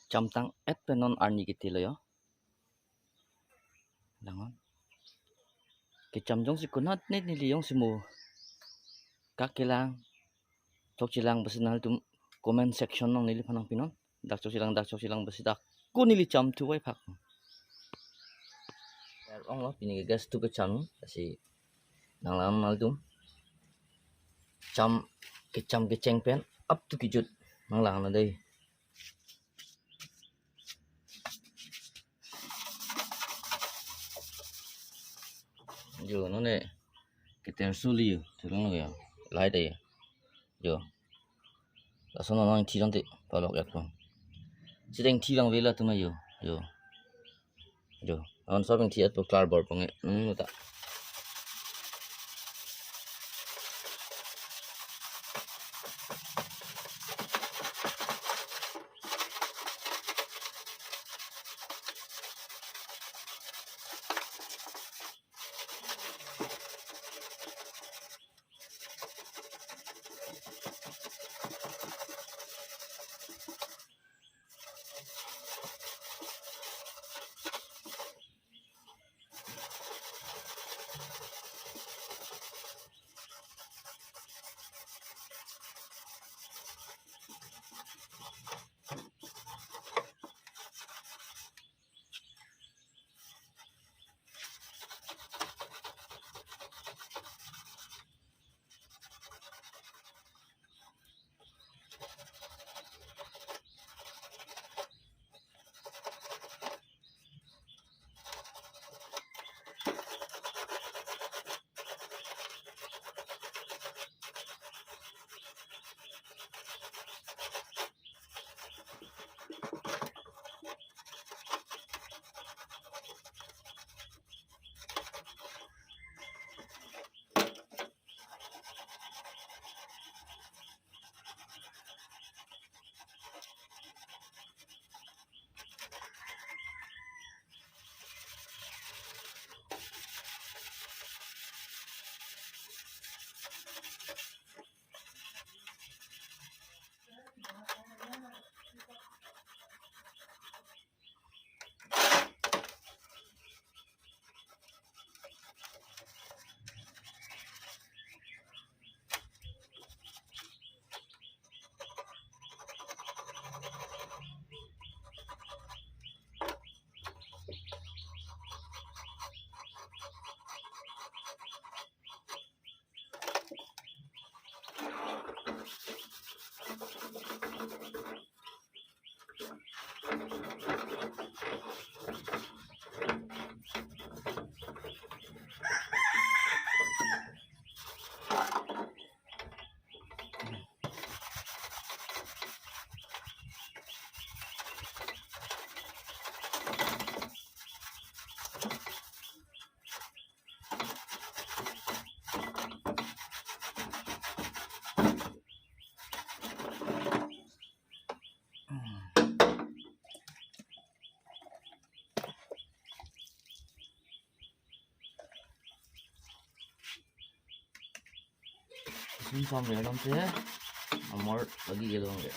Camtang et penon arni kitiloyo. Langon. Ke camjong si kunat net niliyong simu. Kakilang. Tok silang basinal tum comment section nong nili panang pinon. Dakchok silang basidak. Kunili cam tuway pak. Ong lo pinigas tu ke cam kasi nang lam naldum. Cam ke ceng pen up tu kijut nang lang na day. Yo nó nè cái tên suli thì nó kìa lái đây yo là số nó thi trong tị vào lọc đẹp không chỉ đánh thi bằng về là tụi mày yo on số bằng thi ở cloud board bằng ấy nó ta Sun xong rồi lắm thế amor lagi gitu enggak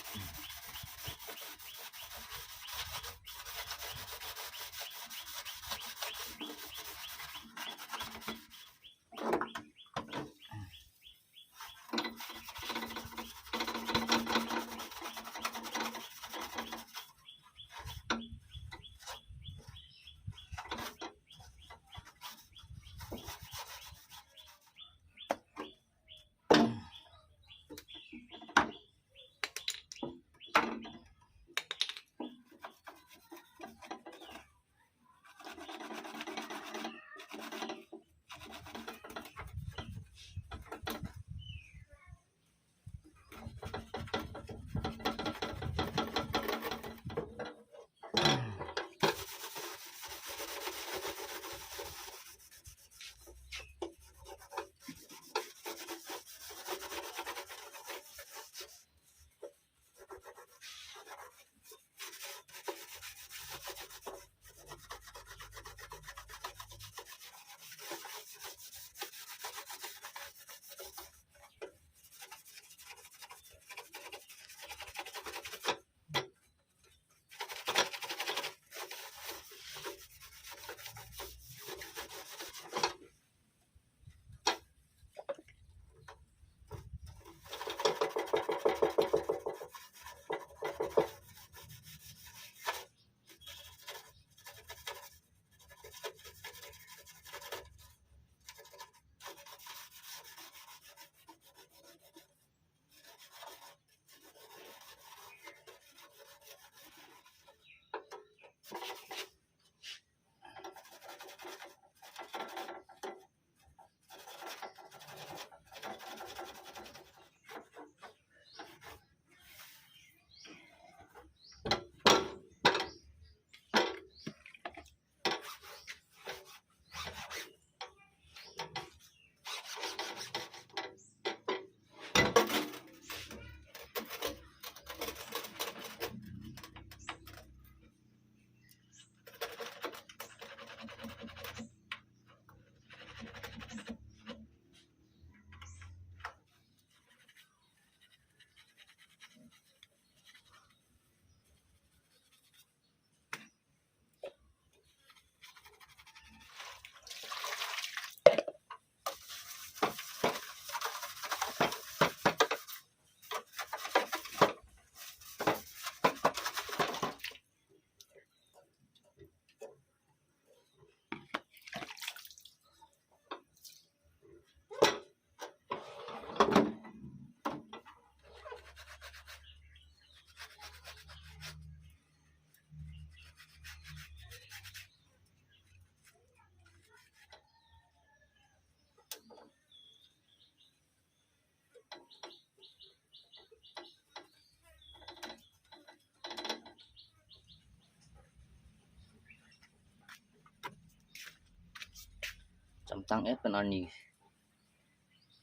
samtang pan arni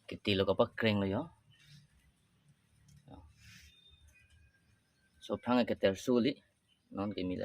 kitilo kapak kreng lo yo so phang ke ter suli non ke mila